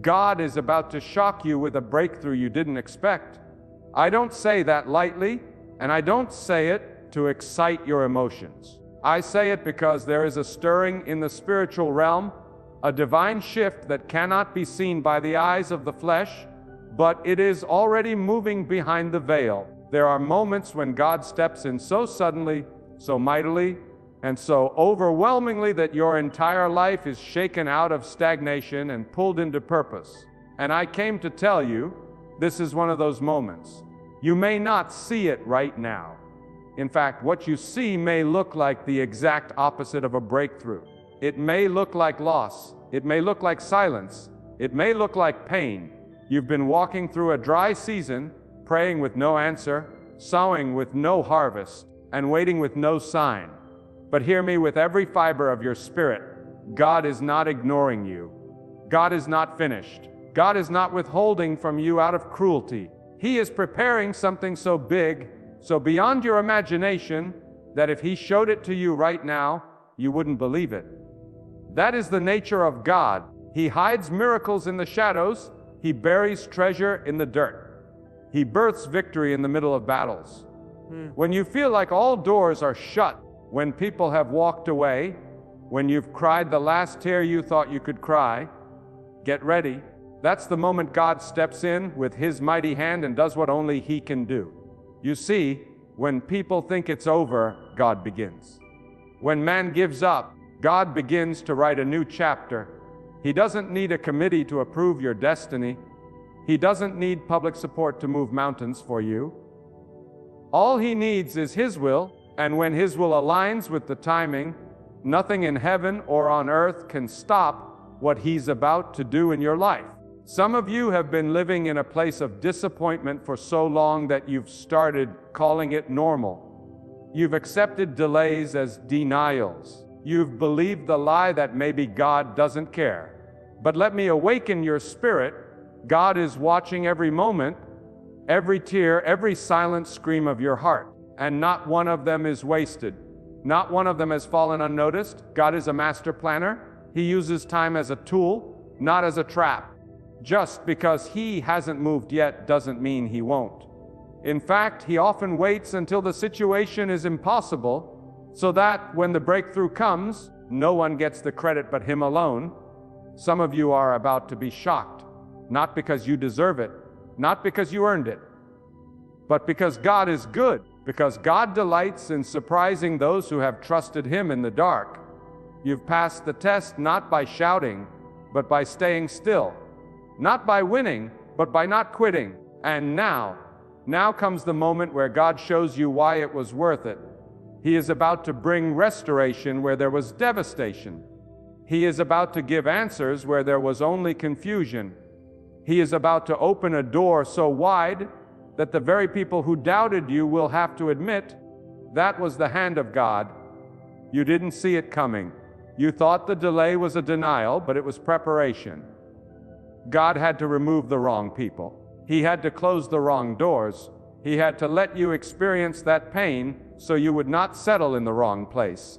God is about to shock you with a breakthrough you didn't expect. I don't say that lightly, and I don't say it to excite your emotions. I say it because there is a stirring in the spiritual realm, a divine shift that cannot be seen by the eyes of the flesh, but it is already moving behind the veil. There are moments when God steps in so suddenly, so mightily, and so overwhelmingly that your entire life is shaken out of stagnation and pulled into purpose. And I came to tell you, this is one of those moments. You may not see it right now. In fact, what you see may look like the exact opposite of a breakthrough. It may look like loss. It may look like silence. It may look like pain. You've been walking through a dry season, praying with no answer, sowing with no harvest, and waiting with no sign. But hear me with every fiber of your spirit. God is not ignoring you. God is not finished. God is not withholding from you out of cruelty. He is preparing something so big, so beyond your imagination, that if He showed it to you right now, you wouldn't believe it. That is the nature of God. He hides miracles in the shadows. He buries treasure in the dirt. He births victory in the middle of battles. When you feel like all doors are shut, when people have walked away, when you've cried the last tear you thought you could cry, get ready. That's the moment God steps in with His mighty hand and does what only He can do. You see, when people think it's over, God begins. When man gives up, God begins to write a new chapter. He doesn't need a committee to approve your destiny. He doesn't need public support to move mountains for you. All He needs is His will, and when His will aligns with the timing, nothing in heaven or on earth can stop what He's about to do in your life. Some of you have been living in a place of disappointment for so long that you've started calling it normal. You've accepted delays as denials. You've believed the lie that maybe God doesn't care. But let me awaken your spirit. God is watching every moment, every tear, every silent scream of your heart. And not one of them is wasted. Not one of them has fallen unnoticed. God is a master planner. He uses time as a tool, not as a trap. Just because He hasn't moved yet doesn't mean He won't. In fact, He often waits until the situation is impossible, so that when the breakthrough comes, no one gets the credit but Him alone. Some of you are about to be shocked, not because you deserve it, not because you earned it, but because God is good. Because God delights in surprising those who have trusted Him in the dark. You've passed the test not by shouting, but by staying still. Not by winning, but by not quitting. And now comes the moment where God shows you why it was worth it. He is about to bring restoration where there was devastation. He is about to give answers where there was only confusion. He is about to open a door so wide that the very people who doubted you will have to admit, that was the hand of God. You didn't see it coming. You thought the delay was a denial, but it was preparation. God had to remove the wrong people. He had to close the wrong doors. He had to let you experience that pain so you would not settle in the wrong place.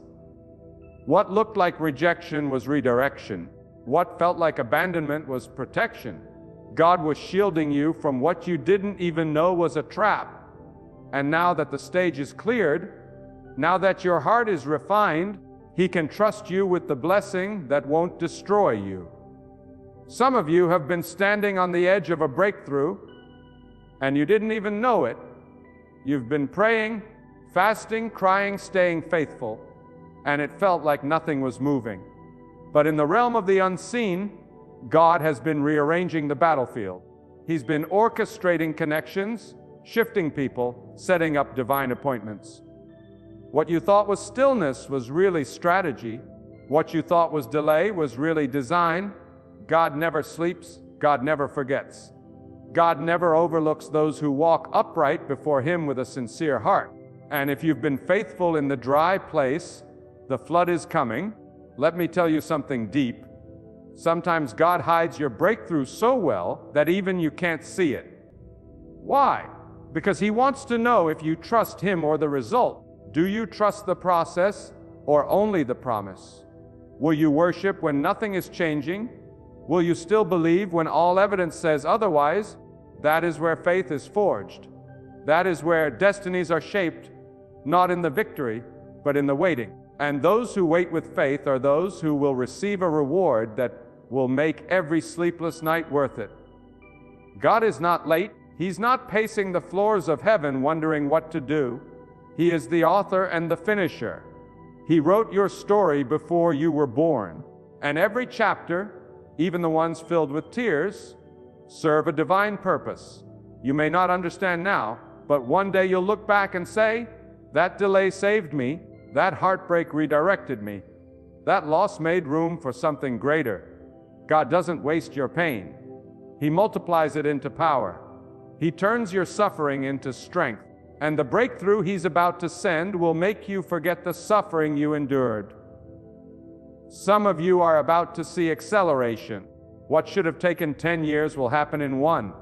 What looked like rejection was redirection. What felt like abandonment was protection. God was shielding you from what you didn't even know was a trap. And now that the stage is cleared, now that your heart is refined, He can trust you with the blessing that won't destroy you. Some of you have been standing on the edge of a breakthrough, and you didn't even know it. You've been praying, fasting, crying, staying faithful, and it felt like nothing was moving. But in the realm of the unseen, God has been rearranging the battlefield. He's been orchestrating connections, shifting people, setting up divine appointments. What you thought was stillness was really strategy. What you thought was delay was really design. God never sleeps. God never forgets. God never overlooks those who walk upright before Him with a sincere heart. And if you've been faithful in the dry place, the flood is coming. Let me tell you something deep. Sometimes God hides your breakthrough so well that even you can't see it. Why? Because He wants to know if you trust Him or the result. Do you trust the process or only the promise? Will you worship when nothing is changing? Will you still believe when all evidence says otherwise? That is where faith is forged. That is where destinies are shaped, not in the victory, but in the waiting. And those who wait with faith are those who will receive a reward that will make every sleepless night worth it. God is not late. He's not pacing the floors of heaven wondering what to do. He is the author and the finisher. He wrote your story before you were born. And every chapter, even the ones filled with tears, serve a divine purpose. You may not understand now, but one day you'll look back and say, that delay saved me, that heartbreak redirected me, that loss made room for something greater. God doesn't waste your pain. He multiplies it into power. He turns your suffering into strength. And the breakthrough He's about to send will make you forget the suffering you endured. Some of you are about to see acceleration. What should have taken 10 years will happen in 1.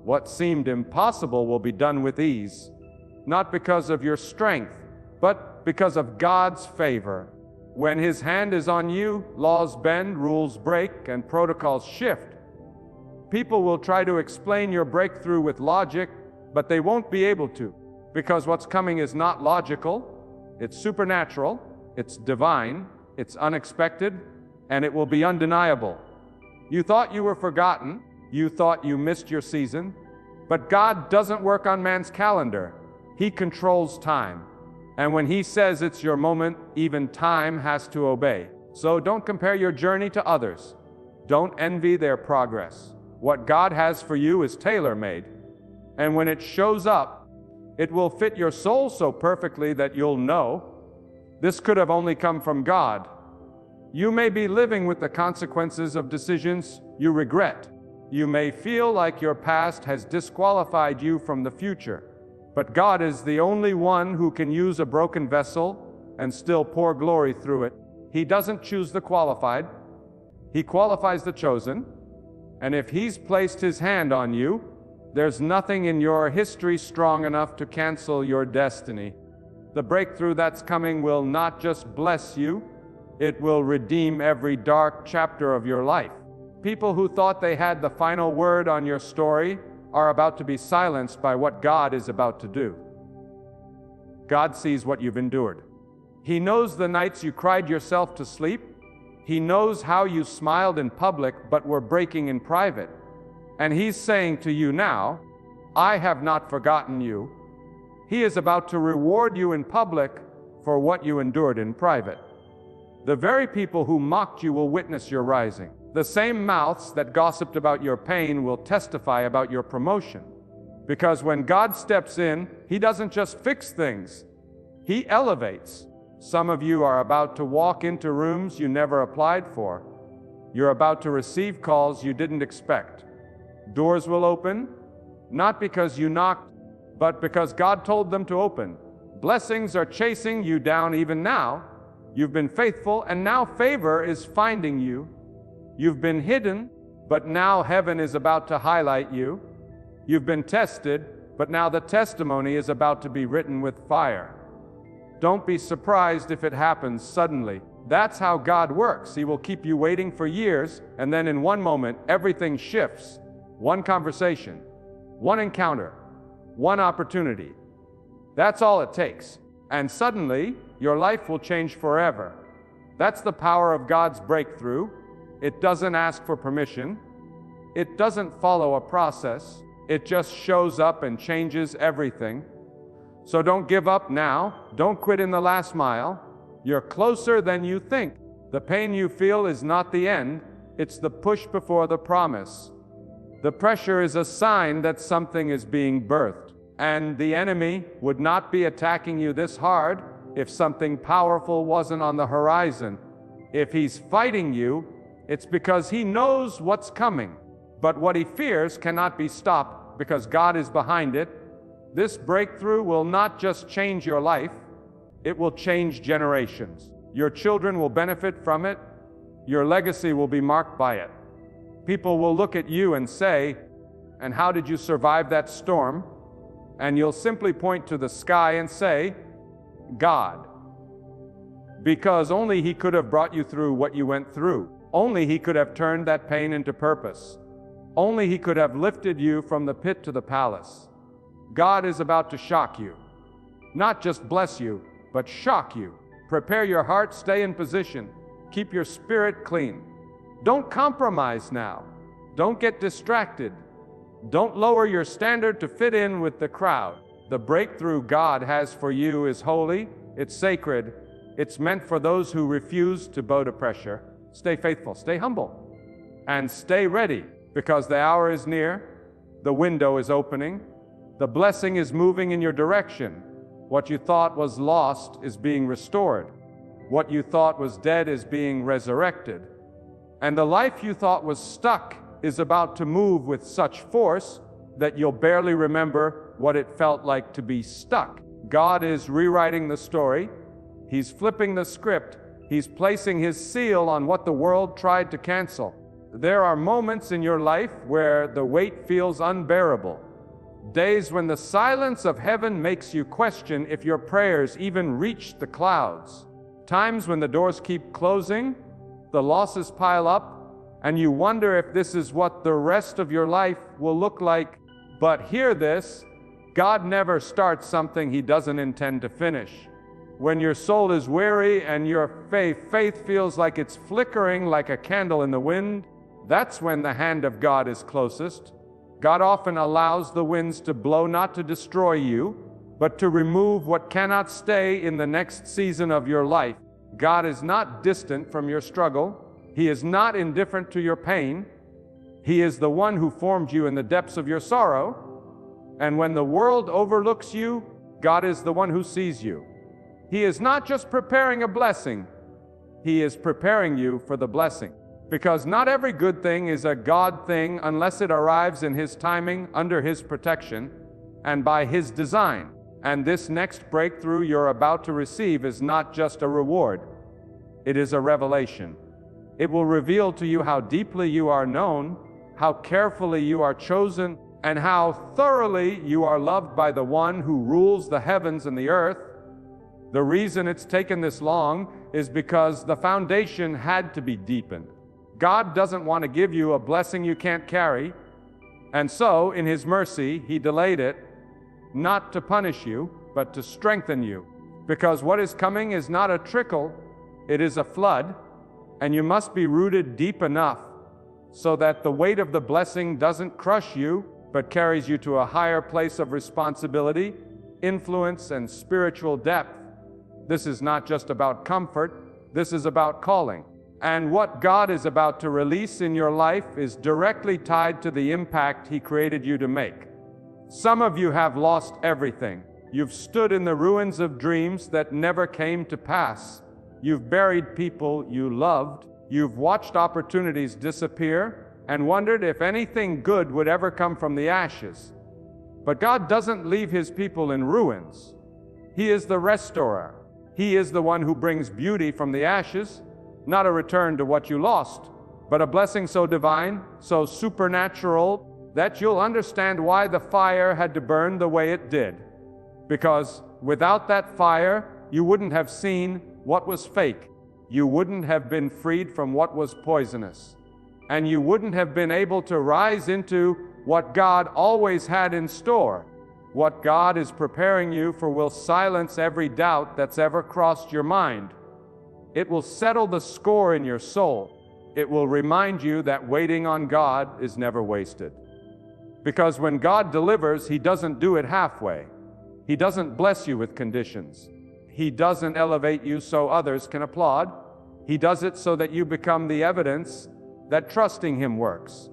What seemed impossible will be done with ease. Not because of your strength, but because of God's favor. When His hand is on you, laws bend, rules break, and protocols shift. People will try to explain your breakthrough with logic, but they won't be able to. Because what's coming is not logical, it's supernatural, it's divine, it's unexpected, and it will be undeniable. You thought you were forgotten, you thought you missed your season, but God doesn't work on man's calendar. He controls time. And when He says it's your moment, even time has to obey. So don't compare your journey to others. Don't envy their progress. What God has for you is tailor-made. And when it shows up, it will fit your soul so perfectly that you'll know, this could have only come from God. You may be living with the consequences of decisions you regret. You may feel like your past has disqualified you from the future. But God is the only one who can use a broken vessel and still pour glory through it. He doesn't choose the qualified. He qualifies the chosen. And if He's placed His hand on you, there's nothing in your history strong enough to cancel your destiny. The breakthrough that's coming will not just bless you, it will redeem every dark chapter of your life. People who thought they had the final word on your story are about to be silenced by what God is about to do. God sees what you've endured. He knows the nights you cried yourself to sleep. He knows how you smiled in public but were breaking in private. And He's saying to you now, I have not forgotten you. He is about to reward you in public for what you endured in private. The very people who mocked you will witness your rising. The same mouths that gossiped about your pain will testify about your promotion. Because when God steps in, He doesn't just fix things, He elevates. Some of you are about to walk into rooms you never applied for. You're about to receive calls you didn't expect. Doors will open, not because you knocked, but because God told them to open. Blessings are chasing you down even now. You've been faithful, and now favor is finding you. You've been hidden, but now heaven is about to highlight you. You've been tested, but now the testimony is about to be written with fire. Don't be surprised if it happens suddenly. That's how God works. He will keep you waiting for years, and then in one moment, everything shifts. One conversation, one encounter, one opportunity. That's all it takes. And suddenly, your life will change forever. That's the power of God's breakthrough. It doesn't ask for permission. It doesn't follow a process. It just shows up and changes everything. So don't give up now. Don't quit in the last mile. You're closer than you think. The pain you feel is not the end. It's the push before the promise. The pressure is a sign that something is being birthed. And the enemy would not be attacking you this hard if something powerful wasn't on the horizon. If he's fighting you, it's because he knows what's coming. But what he fears cannot be stopped because God is behind it. This breakthrough will not just change your life, it will change generations. Your children will benefit from it. Your legacy will be marked by it. People will look at you and say, "And how did you survive that storm?" And you'll simply point to the sky and say, "God." Because only He could have brought you through what you went through. Only He could have turned that pain into purpose. Only He could have lifted you from the pit to the palace. God is about to shock you. Not just bless you, but shock you. Prepare your heart, stay in position. Keep your spirit clean. Don't compromise now. Don't get distracted. Don't lower your standard to fit in with the crowd. The breakthrough God has for you is holy, it's sacred, it's meant for those who refuse to bow to pressure. Stay faithful, stay humble, and stay ready, because the hour is near, the window is opening, the blessing is moving in your direction. What you thought was lost is being restored. What you thought was dead is being resurrected. And the life you thought was stuck is about to move with such force that you'll barely remember what it felt like to be stuck. God is rewriting the story. He's flipping the script. He's placing His seal on what the world tried to cancel. There are moments in your life where the weight feels unbearable. Days when the silence of heaven makes you question if your prayers even reach the clouds. Times when the doors keep closing, the losses pile up, and you wonder if this is what the rest of your life will look like. But hear this, God never starts something He doesn't intend to finish. When your soul is weary and your faith feels like it's flickering like a candle in the wind, that's when the hand of God is closest. God often allows the winds to blow not to destroy you, but to remove what cannot stay in the next season of your life. God is not distant from your struggle. He is not indifferent to your pain. He is the one who formed you in the depths of your sorrow. And when the world overlooks you, God is the one who sees you. He is not just preparing a blessing, He is preparing you for the blessing. Because not every good thing is a God thing unless it arrives in His timing, under His protection, and by His design. And this next breakthrough you're about to receive is not just a reward. It is a revelation. It will reveal to you how deeply you are known, how carefully you are chosen, and how thoroughly you are loved by the one who rules the heavens and the earth. The reason it's taken this long is because the foundation had to be deepened. God doesn't want to give you a blessing you can't carry, and so, in His mercy, He delayed it, not to punish you, but to strengthen you. Because what is coming is not a trickle, it is a flood, and you must be rooted deep enough so that the weight of the blessing doesn't crush you, but carries you to a higher place of responsibility, influence, and spiritual depth. This is not just about comfort, this is about calling. And what God is about to release in your life is directly tied to the impact He created you to make. Some of you have lost everything. You've stood in the ruins of dreams that never came to pass. You've buried people you loved. You've watched opportunities disappear and wondered if anything good would ever come from the ashes. But God doesn't leave His people in ruins. He is the restorer. He is the one who brings beauty from the ashes, not a return to what you lost, but a blessing so divine, so supernatural, that you'll understand why the fire had to burn the way it did. Because without that fire, you wouldn't have seen what was fake. You wouldn't have been freed from what was poisonous. And you wouldn't have been able to rise into what God always had in store. What God is preparing you for will silence every doubt that's ever crossed your mind. It will settle the score in your soul. It will remind you that waiting on God is never wasted. Because when God delivers, He doesn't do it halfway. He doesn't bless you with conditions. He doesn't elevate you so others can applaud. He does it so that you become the evidence that trusting Him works.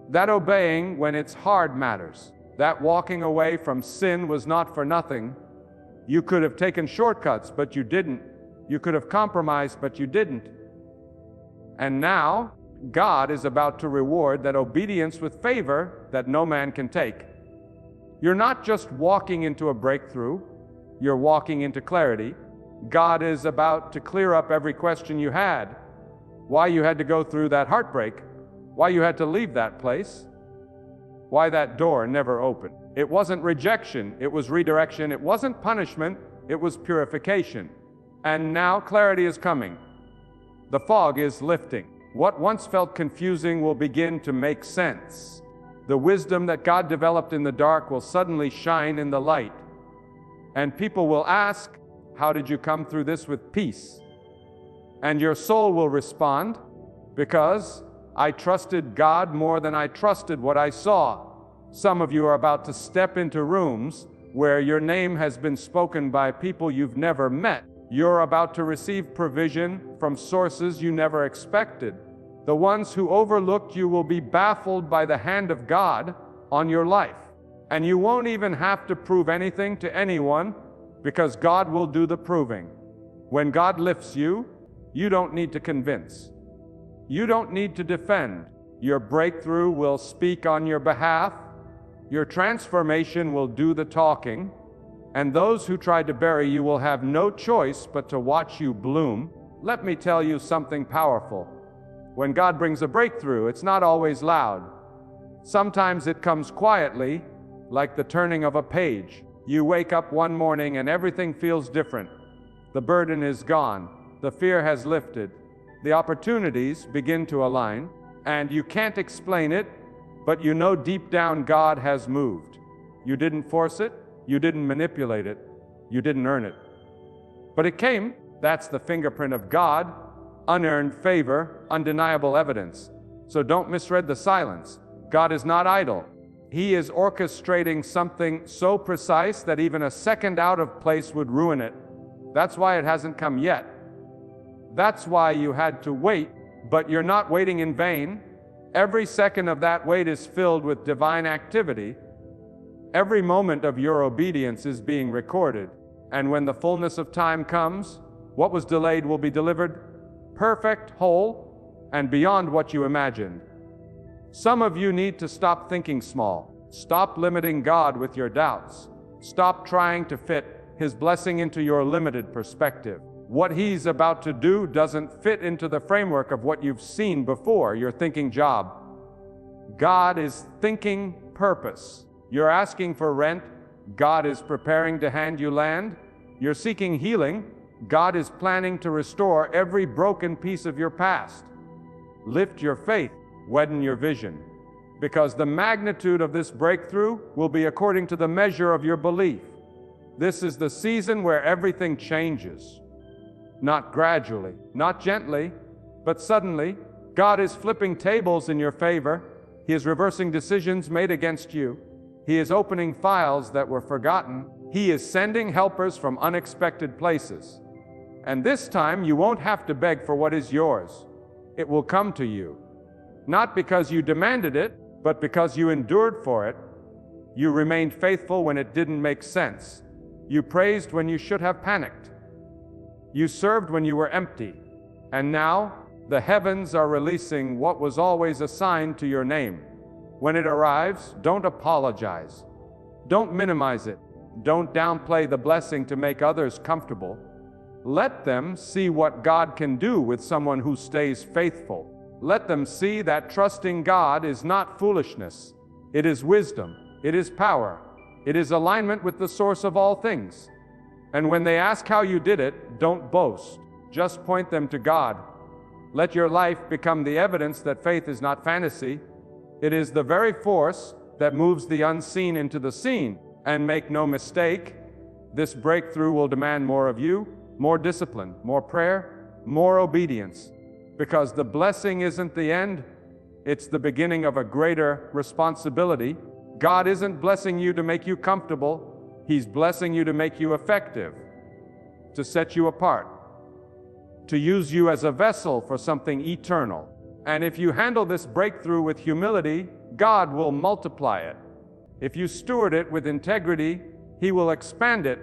That obeying when it's hard matters. That walking away from sin was not for nothing. You could have taken shortcuts, but you didn't. You could have compromised, but you didn't. And now, God is about to reward that obedience with favor that no man can take. You're not just walking into a breakthrough, you're walking into clarity. God is about to clear up every question you had. Why you had to go through that heartbreak, why you had to leave that place, why that door never opened. It wasn't rejection, it was redirection. It wasn't punishment, it was purification. And now clarity is coming. The fog is lifting. What once felt confusing will begin to make sense. The wisdom that God developed in the dark will suddenly shine in the light. And people will ask, "How did you come through this with peace?" And your soul will respond, "Because I trusted God more than I trusted what I saw." Some of you are about to step into rooms where your name has been spoken by people you've never met. You're about to receive provision from sources you never expected. The ones who overlooked you will be baffled by the hand of God on your life. And you won't even have to prove anything to anyone, because God will do the proving. When God lifts you, you don't need to convince. You don't need to defend. Your breakthrough will speak on your behalf. Your transformation will do the talking. And those who tried to bury you will have no choice but to watch you bloom. Let me tell you something powerful. When God brings a breakthrough, it's not always loud. Sometimes it comes quietly, like the turning of a page. You wake up one morning and everything feels different. The burden is gone. The fear has lifted. The opportunities begin to align, and you can't explain it, but you know deep down God has moved. You didn't force it. You didn't manipulate it. You didn't earn it. But it came. That's the fingerprint of God. Unearned favor, undeniable evidence. So don't misread the silence. God is not idle. He is orchestrating something so precise that even a second out of place would ruin it. That's why it hasn't come yet. That's why you had to wait, but you're not waiting in vain. Every second of that wait is filled with divine activity. Every moment of your obedience is being recorded. And when the fullness of time comes, what was delayed will be delivered, perfect, whole, and beyond what you imagined. Some of you need to stop thinking small. Stop limiting God with your doubts. Stop trying to fit His blessing into your limited perspective. What He's about to do doesn't fit into the framework of what you've seen before, your thinking job. God is thinking purpose. You're asking for rent. God is preparing to hand you land. You're seeking healing. God is planning to restore every broken piece of your past. Lift your faith. Widen your vision. Because the magnitude of this breakthrough will be according to the measure of your belief. This is the season where everything changes. Not gradually, not gently, but suddenly. God is flipping tables in your favor. He is reversing decisions made against you. He is opening files that were forgotten. He is sending helpers from unexpected places. And this time you won't have to beg for what is yours. It will come to you. Not because you demanded it, but because you endured for it. You remained faithful when it didn't make sense. You praised when you should have panicked. You served when you were empty. And now, the heavens are releasing what was always assigned to your name. When it arrives, don't apologize. Don't minimize it. Don't downplay the blessing to make others comfortable. Let them see what God can do with someone who stays faithful. Let them see that trusting God is not foolishness. It is wisdom. It is power. It is alignment with the source of all things. And when they ask how you did it, don't boast. Just point them to God. Let your life become the evidence that faith is not fantasy. It is the very force that moves the unseen into the seen. And make no mistake, this breakthrough will demand more of you, more discipline, more prayer, more obedience. Because the blessing isn't the end, it's the beginning of a greater responsibility. God isn't blessing you to make you comfortable. He's blessing you to make you effective, to set you apart, to use you as a vessel for something eternal. And if you handle this breakthrough with humility, God will multiply it. If you steward it with integrity, He will expand it.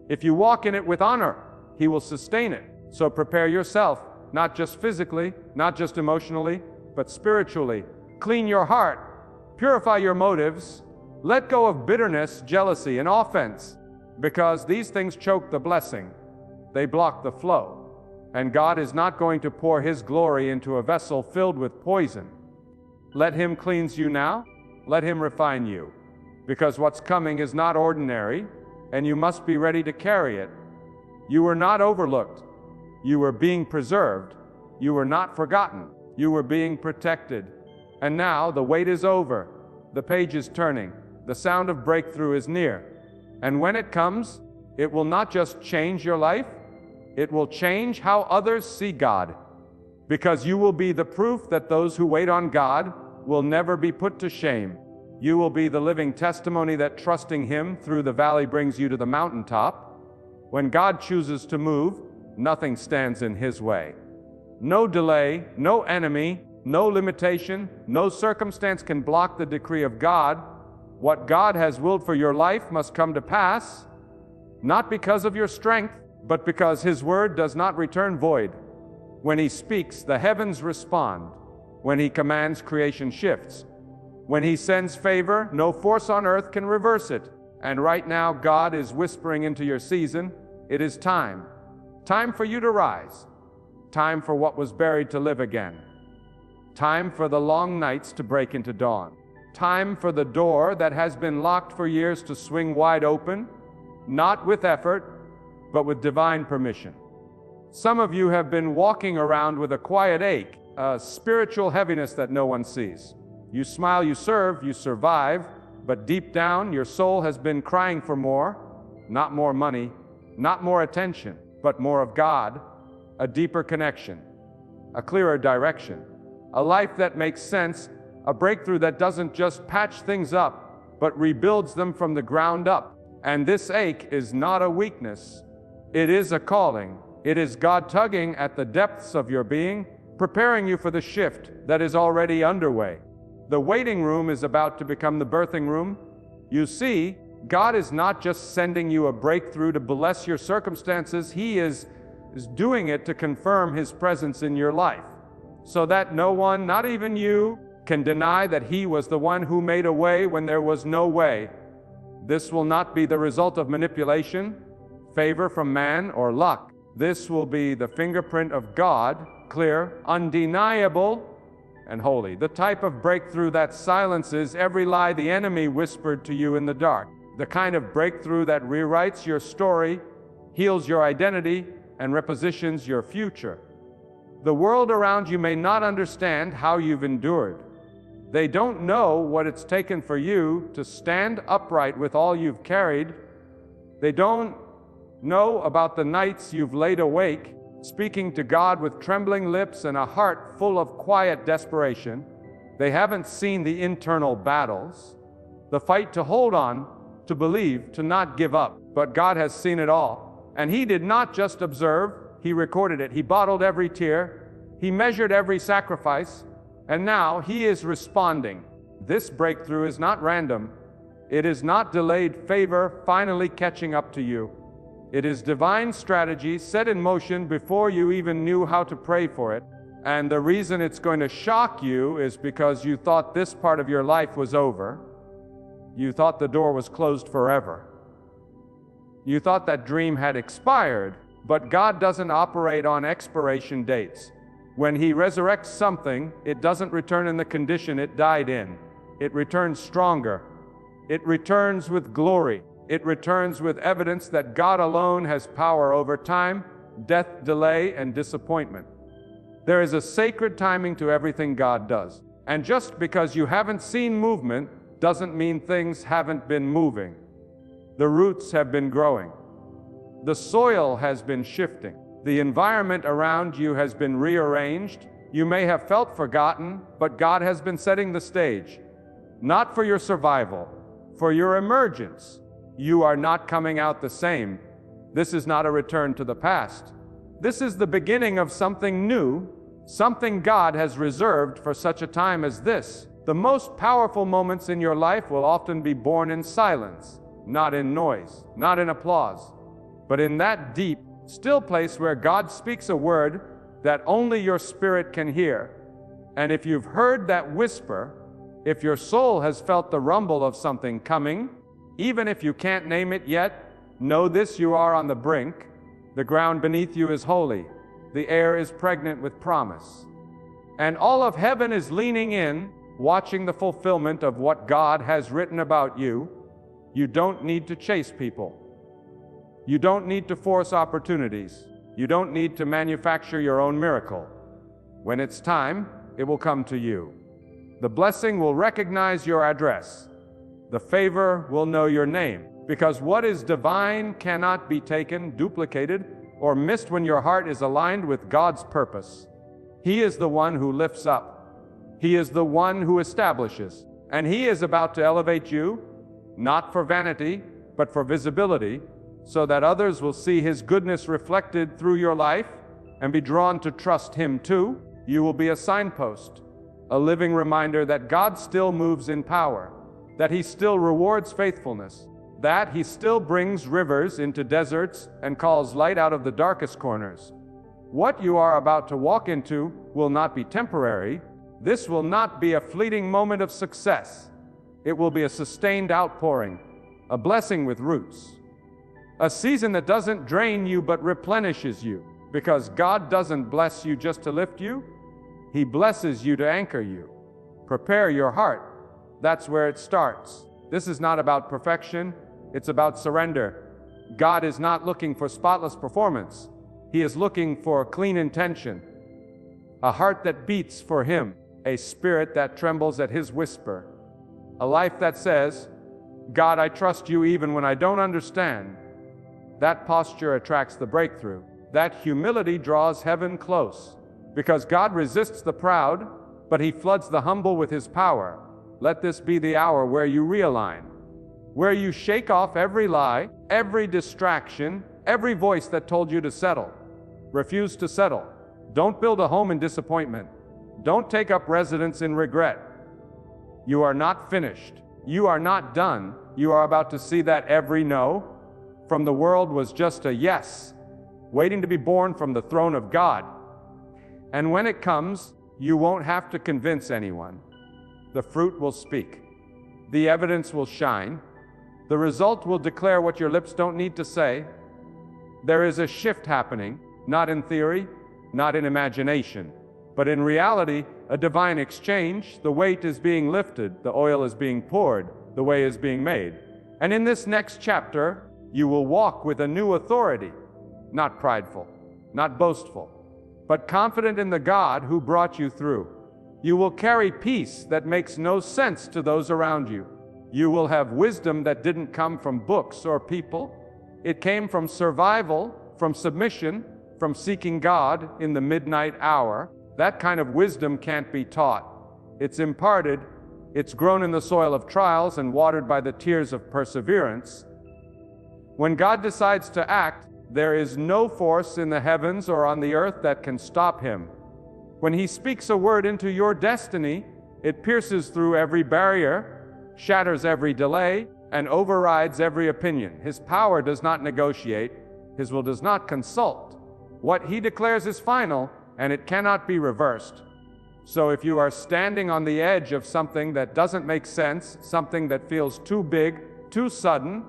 If you walk in it with honor, He will sustain it. So prepare yourself, not just physically, not just emotionally, but spiritually. Clean your heart, purify your motives, let go of bitterness, jealousy, and offense, because these things choke the blessing. They block the flow. And God is not going to pour His glory into a vessel filled with poison. Let Him cleanse you now. Let Him refine you. Because what's coming is not ordinary, and you must be ready to carry it. You were not overlooked. You were being preserved. You were not forgotten. You were being protected. And now the wait is over. The page is turning. The sound of breakthrough is near. And when it comes, it will not just change your life, it will change how others see God. Because you will be the proof that those who wait on God will never be put to shame. You will be the living testimony that trusting Him through the valley brings you to the mountaintop. When God chooses to move, nothing stands in His way. No delay, no enemy, no limitation, no circumstance can block the decree of God. What God has willed for your life must come to pass, not because of your strength, but because His word does not return void. When He speaks, the heavens respond. When He commands, creation shifts. When He sends favor, no force on earth can reverse it. And right now, God is whispering into your season, it is time. Time for you to rise. Time for what was buried to live again. Time for the long nights to break into dawn. Time for the door that has been locked for years to swing wide open, not with effort, but with divine permission. Some of you have been walking around with a quiet ache, a spiritual heaviness that no one sees. You smile, you serve, you survive, but deep down your soul has been crying for more, not more money, not more attention, but more of God, a deeper connection, a clearer direction, a life that makes sense, a breakthrough that doesn't just patch things up, but rebuilds them from the ground up. And this ache is not a weakness. It is a calling. It is God tugging at the depths of your being, preparing you for the shift that is already underway. The waiting room is about to become the birthing room. You see, God is not just sending you a breakthrough to bless your circumstances. He is doing it to confirm His presence in your life, so that no one, not even you, can deny that He was the one who made a way when there was no way. This will not be the result of manipulation, favor from man, or luck. This will be the fingerprint of God, clear, undeniable, and holy. The type of breakthrough that silences every lie the enemy whispered to you in the dark. The kind of breakthrough that rewrites your story, heals your identity, and repositions your future. The world around you may not understand how you've endured. They don't know what it's taken for you to stand upright with all you've carried. They don't know about the nights you've laid awake, speaking to God with trembling lips and a heart full of quiet desperation. They haven't seen the internal battles, the fight to hold on, to believe, to not give up. But God has seen it all. And He did not just observe, He recorded it. He bottled every tear. He measured every sacrifice. And now He is responding. This breakthrough is not random. It is not delayed favor finally catching up to you. It is divine strategy set in motion before you even knew how to pray for it. And the reason it's going to shock you is because you thought this part of your life was over. You thought the door was closed forever. You thought that dream had expired, but God doesn't operate on expiration dates. When He resurrects something, it doesn't return in the condition it died in. It returns stronger. It returns with glory. It returns with evidence that God alone has power over time, death, delay, and disappointment. There is a sacred timing to everything God does. And just because you haven't seen movement doesn't mean things haven't been moving. The roots have been growing. The soil has been shifting. The environment around you has been rearranged. You may have felt forgotten, but God has been setting the stage. Not for your survival, for your emergence. You are not coming out the same. This is not a return to the past. This is the beginning of something new, something God has reserved for such a time as this. The most powerful moments in your life will often be born in silence, not in noise, not in applause, but in that deep, still place where God speaks a word that only your spirit can hear. And if you've heard that whisper, if your soul has felt the rumble of something coming, even if you can't name it yet, know this: you are on the brink. The ground beneath you is holy. The air is pregnant with promise. And all of heaven is leaning in, watching the fulfillment of what God has written about you. You don't need to chase people. You don't need to force opportunities. You don't need to manufacture your own miracle. When it's time, it will come to you. The blessing will recognize your address. The favor will know your name, because what is divine cannot be taken, duplicated, or missed when your heart is aligned with God's purpose. He is the one who lifts up. He is the one who establishes. And He is about to elevate you, not for vanity, but for visibility, so that others will see His goodness reflected through your life and be drawn to trust Him too. You will be a signpost, a living reminder that God still moves in power, that He still rewards faithfulness, that He still brings rivers into deserts and calls light out of the darkest corners. What you are about to walk into will not be temporary. This will not be a fleeting moment of success. It will be a sustained outpouring, a blessing with roots. A season that doesn't drain you but replenishes you, because God doesn't bless you just to lift you. He blesses you to anchor you. Prepare your heart. That's where it starts. This is not about perfection. It's about surrender. God is not looking for spotless performance. He is looking for clean intention, a heart that beats for Him, a spirit that trembles at His whisper, a life that says, God, I trust you even when I don't understand. That posture attracts the breakthrough. That humility draws heaven close, because God resists the proud, but He floods the humble with His power. Let this be the hour where you realign, where you shake off every lie, every distraction, every voice that told you to settle. Refuse to settle. Don't build a home in disappointment. Don't take up residence in regret. You are not finished. You are not done. You are about to see that every no from the world was just a yes, waiting to be born from the throne of God. And when it comes, you won't have to convince anyone. The fruit will speak. The evidence will shine. The result will declare what your lips don't need to say. There is a shift happening, not in theory, not in imagination, but in reality, a divine exchange. The weight is being lifted, the oil is being poured, the way is being made. And in this next chapter, you will walk with a new authority, not prideful, not boastful, but confident in the God who brought you through. You will carry peace that makes no sense to those around you. You will have wisdom that didn't come from books or people. It came from survival, from submission, from seeking God in the midnight hour. That kind of wisdom can't be taught. It's imparted. It's grown in the soil of trials and watered by the tears of perseverance. When God decides to act, there is no force in the heavens or on the earth that can stop Him. When He speaks a word into your destiny, it pierces through every barrier, shatters every delay, and overrides every opinion. His power does not negotiate. His will does not consult. What He declares is final, and it cannot be reversed. So if you are standing on the edge of something that doesn't make sense, something that feels too big, too sudden,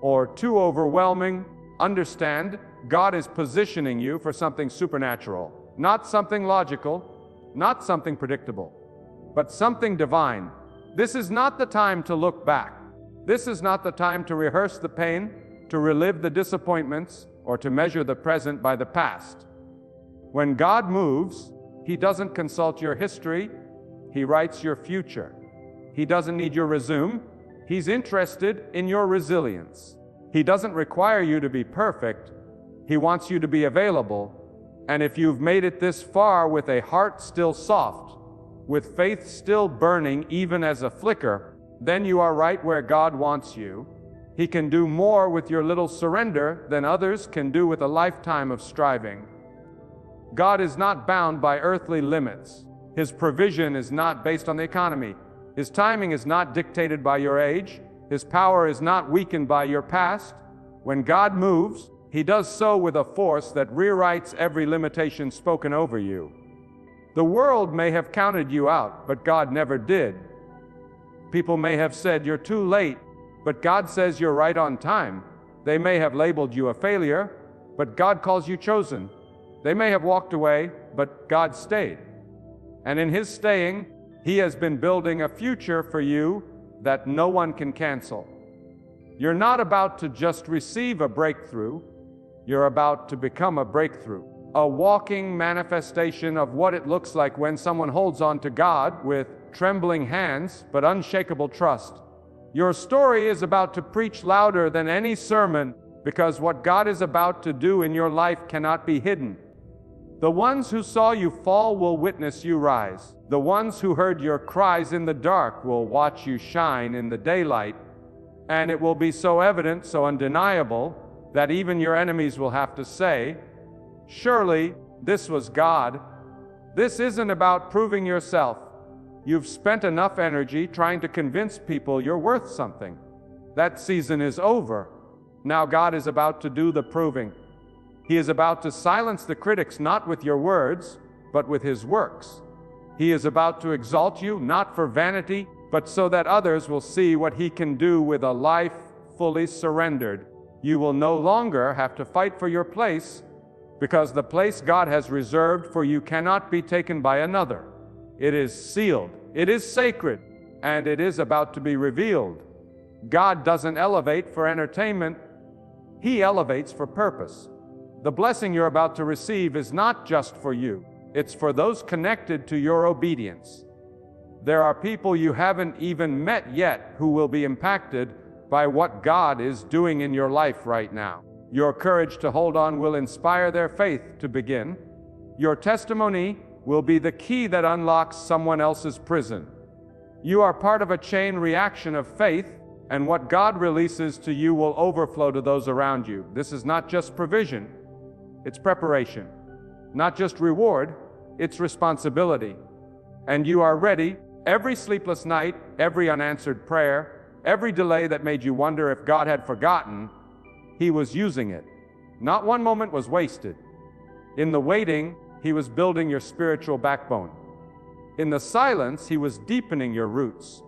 or too overwhelming, understand, God is positioning you for something supernatural. Not something logical, not something predictable, but something divine. This is not the time to look back. This is not the time to rehearse the pain, to relive the disappointments, or to measure the present by the past. When God moves, He doesn't consult your history, He writes your future. He doesn't need your resume, He's interested in your resilience. He doesn't require you to be perfect, He wants you to be available. And if you've made it this far with a heart still soft, with faith still burning even as a flicker, then you are right where God wants you. He can do more with your little surrender than others can do with a lifetime of striving. God is not bound by earthly limits. His provision is not based on the economy. His timing is not dictated by your age. His power is not weakened by your past. When God moves, He does so with a force that rewrites every limitation spoken over you. The world may have counted you out, but God never did. People may have said you're too late, but God says you're right on time. They may have labeled you a failure, but God calls you chosen. They may have walked away, but God stayed. And in His staying, He has been building a future for you that no one can cancel. You're not about to just receive a breakthrough. You're about to become a breakthrough. a walking manifestation of what it looks like when someone holds on to God with trembling hands but unshakable trust. Your story is about to preach louder than any sermon, because what God is about to do in your life cannot be hidden. The ones who saw you fall will witness you rise. The ones who heard your cries in the dark will watch you shine in the daylight. And it will be so evident, so undeniable, that even your enemies will have to say, "Surely, this was God." This isn't about proving yourself. You've spent enough energy trying to convince people you're worth something. That season is over. Now God is about to do the proving. He is about to silence the critics not with your words, but with His works. He is about to exalt you not for vanity, but so that others will see what He can do with a life fully surrendered. You will no longer have to fight for your place, because the place God has reserved for you cannot be taken by another. It is sealed, it is sacred, and it is about to be revealed. God doesn't elevate for entertainment. He elevates for purpose. The blessing you're about to receive is not just for you. It's for those connected to your obedience. There are people you haven't even met yet who will be impacted by what God is doing in your life right now. Your courage to hold on will inspire their faith to begin. Your testimony will be the key that unlocks someone else's prison. You are part of a chain reaction of faith, and what God releases to you will overflow to those around you. This is not just provision, it's preparation. Not just reward, it's responsibility. And you are ready. Every sleepless night, every unanswered prayer, every delay that made you wonder if God had forgotten, He was using it. Not one moment was wasted. In the waiting, He was building your spiritual backbone. In the silence, He was deepening your roots.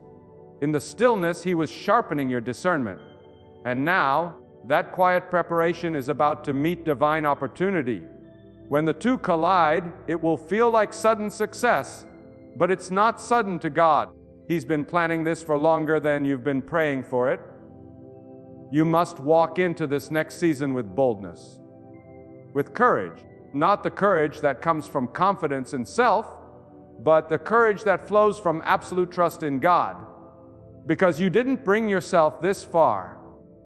In the stillness, He was sharpening your discernment. And now, that quiet preparation is about to meet divine opportunity. When the two collide, it will feel like sudden success, but it's not sudden to God. He's been planning this for longer than you've been praying for it. You must walk into this next season with boldness, with courage. Not the courage that comes from confidence in self, but the courage that flows from absolute trust in God. Because you didn't bring yourself this far.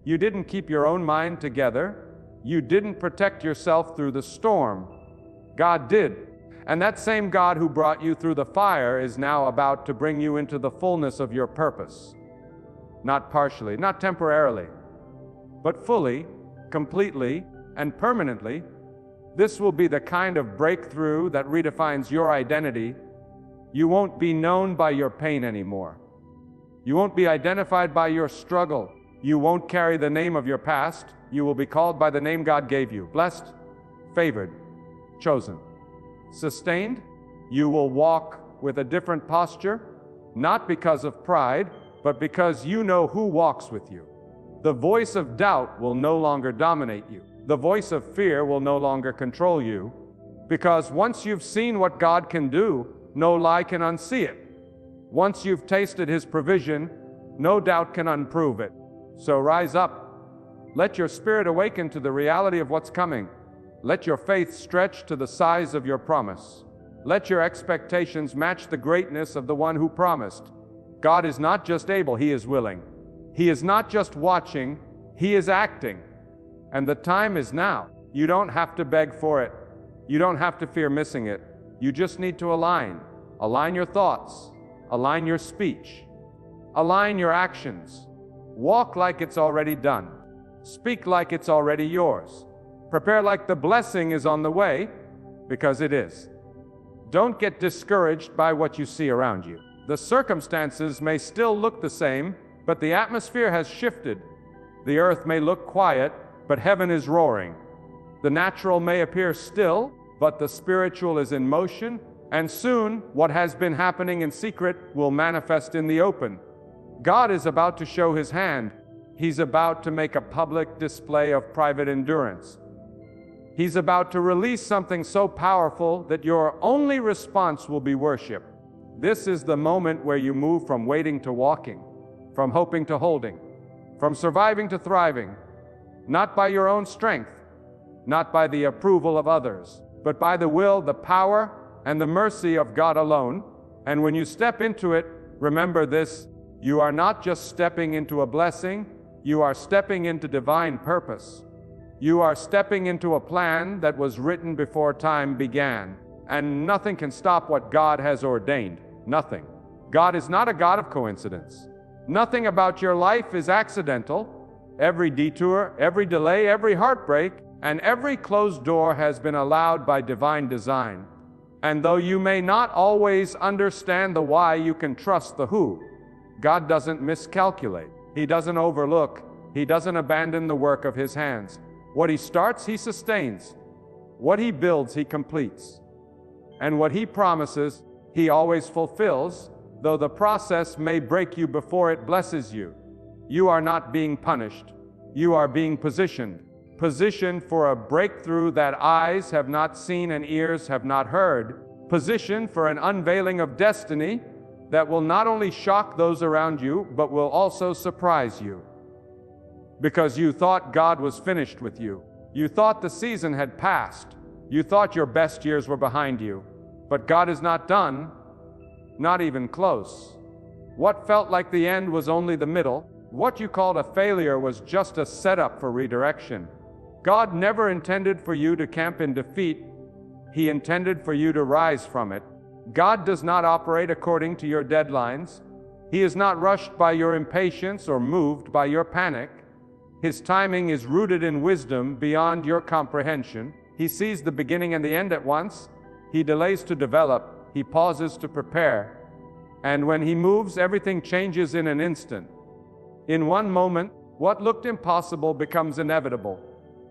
You didn't keep your own mind together. You didn't protect yourself through the storm. God did. And that same God who brought you through the fire is now about to bring you into the fullness of your purpose. Not partially, not temporarily, but fully, completely, and permanently. This will be the kind of breakthrough that redefines your identity. You won't be known by your pain anymore. You won't be identified by your struggle. You won't carry the name of your past. You will be called by the name God gave you. Blessed, favored, chosen, sustained. You will walk with a different posture, not because of pride, but because you know who walks with you. The voice of doubt will no longer dominate you. The voice of fear will no longer control you, because once you've seen what God can do, no lie can unsee it. Once you've tasted His provision, no doubt can unprove it. So rise up. Let your spirit awaken to the reality of what's coming. Let your faith stretch to the size of your promise. Let your expectations match the greatness of the one who promised. God is not just able, He is willing. He is not just watching, He is acting. And the time is now. You don't have to beg for it. You don't have to fear missing it. You just need to align. Align your thoughts. Align your speech. Align your actions. Walk like it's already done. Speak like it's already yours. Prepare like the blessing is on the way, because it is. Don't get discouraged by what you see around you. The circumstances may still look the same, but the atmosphere has shifted. The earth may look quiet, but heaven is roaring. The natural may appear still, but the spiritual is in motion, and soon what has been happening in secret will manifest in the open. God is about to show His hand. He's about to make a public display of private endurance. He's about to release something so powerful that your only response will be worship. This is the moment where you move from waiting to walking, from hoping to holding, from surviving to thriving, not by your own strength, not by the approval of others, but by the will, the power, and the mercy of God alone. And when you step into it, remember this: you are not just stepping into a blessing, you are stepping into divine purpose. You are stepping into a plan that was written before time began, and nothing can stop what God has ordained. Nothing. God is not a God of coincidence. Nothing about your life is accidental. Every detour, every delay, every heartbreak, and every closed door has been allowed by divine design. And though you may not always understand the why, you can trust the who. God doesn't miscalculate. He doesn't overlook. He doesn't abandon the work of His hands. What He starts, He sustains. What He builds, He completes. And what He promises, He always fulfills, though the process may break you before it blesses you. You are not being punished. You are being positioned. Positioned for a breakthrough that eyes have not seen and ears have not heard. Positioned for an unveiling of destiny that will not only shock those around you, but will also surprise you. Because you thought God was finished with you. You thought the season had passed. You thought your best years were behind you. But God is not done, not even close. What felt like the end was only the middle. What you called a failure was just a setup for redirection. God never intended for you to camp in defeat. He intended for you to rise from it. God does not operate according to your deadlines. He is not rushed by your impatience or moved by your panic. His timing is rooted in wisdom beyond your comprehension. He sees the beginning and the end at once. He delays to develop. He pauses to prepare. And when He moves, everything changes in an instant. In one moment, what looked impossible becomes inevitable.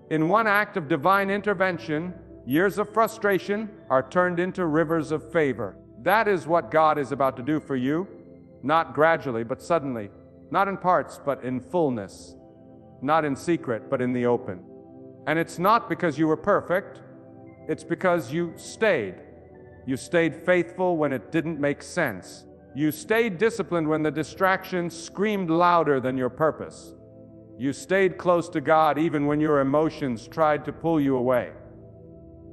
In one act of divine intervention, years of frustration are turned into rivers of favor. That is what God is about to do for you. Not gradually, but suddenly. Not in parts, but in fullness. Not in secret, but in the open. And it's not because you were perfect. It's because you stayed. You stayed faithful when it didn't make sense. You stayed disciplined when the distractions screamed louder than your purpose. You stayed close to God even when your emotions tried to pull you away.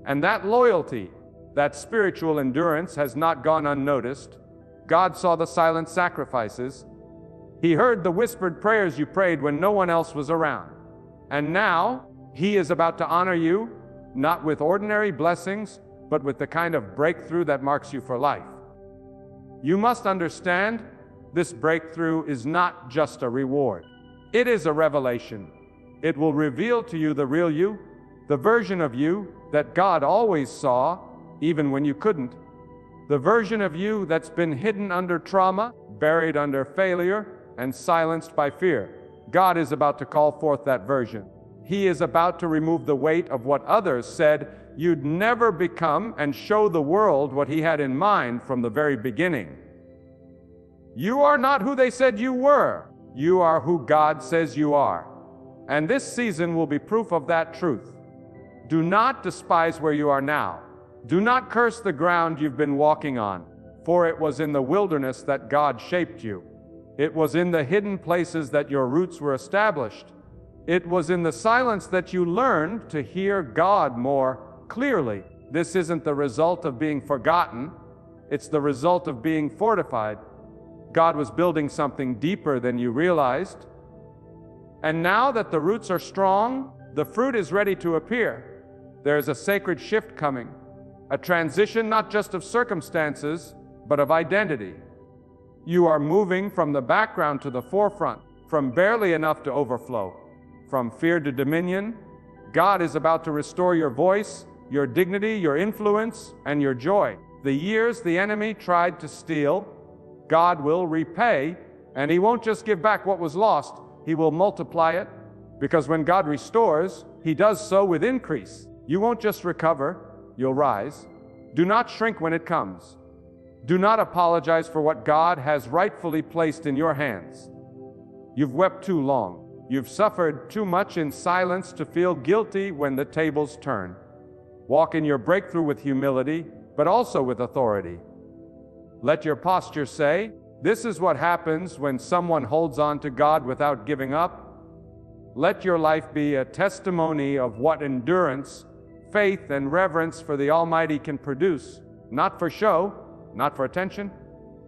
And that loyalty, that spiritual endurance has not gone unnoticed. God saw the silent sacrifices. He heard the whispered prayers you prayed when no one else was around. And now, He is about to honor you, not with ordinary blessings, but with the kind of breakthrough that marks you for life. You must understand, this breakthrough is not just a reward. It is a revelation. It will reveal to you the real you, the version of you that God always saw, even when you couldn't. The version of you that's been hidden under trauma, buried under failure, and silenced by fear. God is about to call forth that version. He is about to remove the weight of what others said you'd never become and show the world what He had in mind from the very beginning. You are not who they said you were. You are who God says you are. And this season will be proof of that truth. Do not despise where you are now. Do not curse the ground you've been walking on, for it was in the wilderness that God shaped you. It was in the hidden places that your roots were established. It was in the silence that you learned to hear God more clearly. This isn't the result of being forgotten. It's the result of being fortified. God was building something deeper than you realized. And now that the roots are strong, the fruit is ready to appear. There is a sacred shift coming. A transition not just of circumstances, but of identity. You are moving from the background to the forefront, from barely enough to overflow, from fear to dominion. God is about to restore your voice, your dignity, your influence, and your joy. The years the enemy tried to steal, God will repay, and He won't just give back what was lost, He will multiply it, because when God restores, He does so with increase. You won't just recover, you'll rise. Do not shrink when it comes. Do not apologize for what God has rightfully placed in your hands. You've wept too long. You've suffered too much in silence to feel guilty when the tables turn. Walk in your breakthrough with humility, but also with authority. Let your posture say, this is what happens when someone holds on to God without giving up. Let your life be a testimony of what endurance, faith and reverence for the Almighty can produce, not for show, not for attention,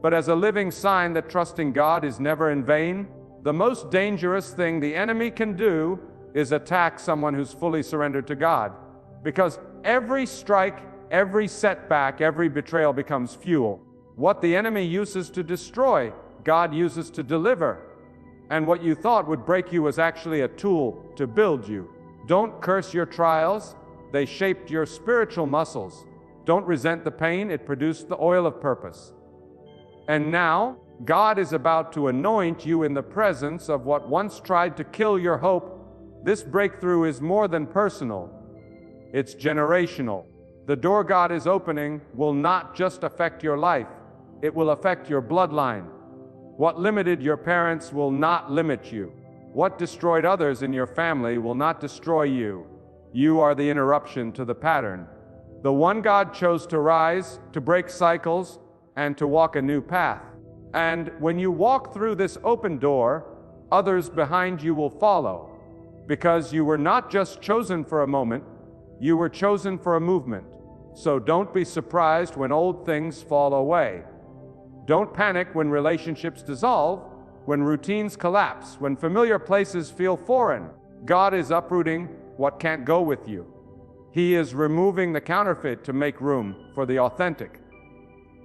but as a living sign that trusting God is never in vain. The most dangerous thing the enemy can do is attack someone who's fully surrendered to God. Because every strike, every setback, every betrayal becomes fuel. What the enemy uses to destroy, God uses to deliver. And what you thought would break you was actually a tool to build you. Don't curse your trials. They shaped your spiritual muscles. Don't resent the pain. It produced the oil of purpose. And now, God is about to anoint you in the presence of what once tried to kill your hope. This breakthrough is more than personal. It's generational. The door God is opening will not just affect your life. It will affect your bloodline. What limited your parents will not limit you. What destroyed others in your family will not destroy you. You are the interruption to the pattern. The one God chose to rise, to break cycles, and to walk a new path. And when you walk through this open door, others behind you will follow. Because you were not just chosen for a moment, you were chosen for a movement. So don't be surprised when old things fall away. Don't panic when relationships dissolve, when routines collapse, when familiar places feel foreign. God is uprooting what can't go with you. He is removing the counterfeit to make room for the authentic.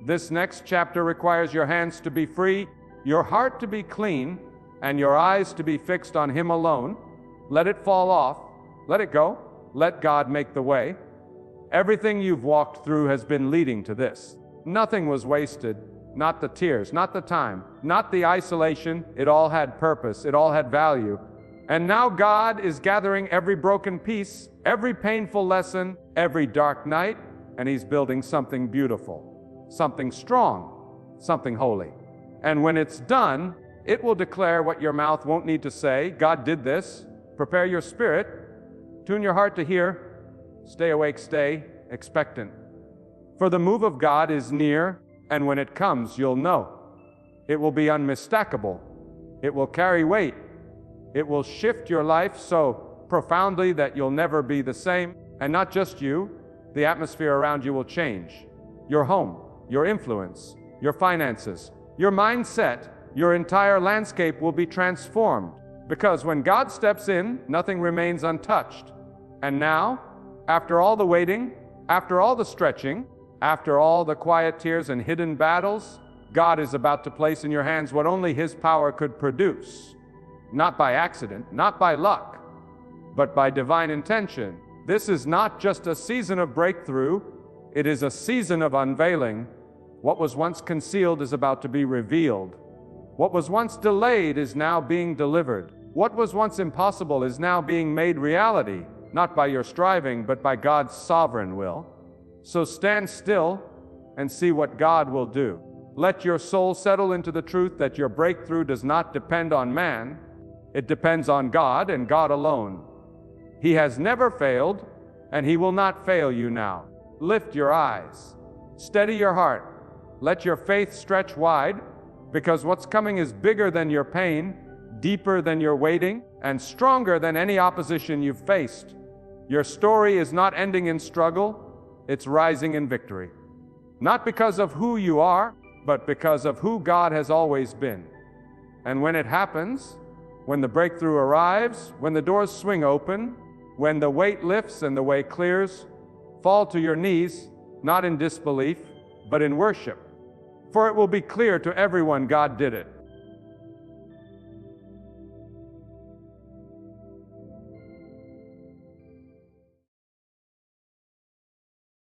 This next chapter requires your hands to be free, your heart to be clean, and your eyes to be fixed on Him alone. Let it fall off. Let it go. Let God make the way. Everything you've walked through has been leading to this. Nothing was wasted. Not the tears, not the time, not the isolation. It all had purpose. It all had value. And now God is gathering every broken piece, every painful lesson, every dark night, and He's building something beautiful, something strong, something holy. And when it's done, it will declare what your mouth won't need to say. God did this. Prepare your spirit. Tune your heart to hear. Stay awake, stay expectant. For the move of God is near, and when it comes, you'll know. It will be unmistakable. It will carry weight. It will shift your life so profoundly that you'll never be the same. And not just you, the atmosphere around you will change. Your home, your influence, your finances, your mindset, your entire landscape will be transformed. Because when God steps in, nothing remains untouched. And now, after all the waiting, after all the stretching, after all the quiet tears and hidden battles, God is about to place in your hands what only His power could produce. Not by accident, not by luck, but by divine intention. This is not just a season of breakthrough, it is a season of unveiling. What was once concealed is about to be revealed. What was once delayed is now being delivered. What was once impossible is now being made reality, not by your striving, but by God's sovereign will. So stand still and see what God will do. Let your soul settle into the truth that your breakthrough does not depend on man. It depends on God and God alone. He has never failed, and He will not fail you now. Lift your eyes. Steady your heart. Let your faith stretch wide, because what's coming is bigger than your pain, deeper than your waiting, and stronger than any opposition you've faced. Your story is not ending in struggle. It's rising in victory. Not because of who you are, but because of who God has always been. And when it happens, when the breakthrough arrives, when the doors swing open, when the weight lifts and the way clears, fall to your knees, not in disbelief, but in worship. For it will be clear to everyone God did it.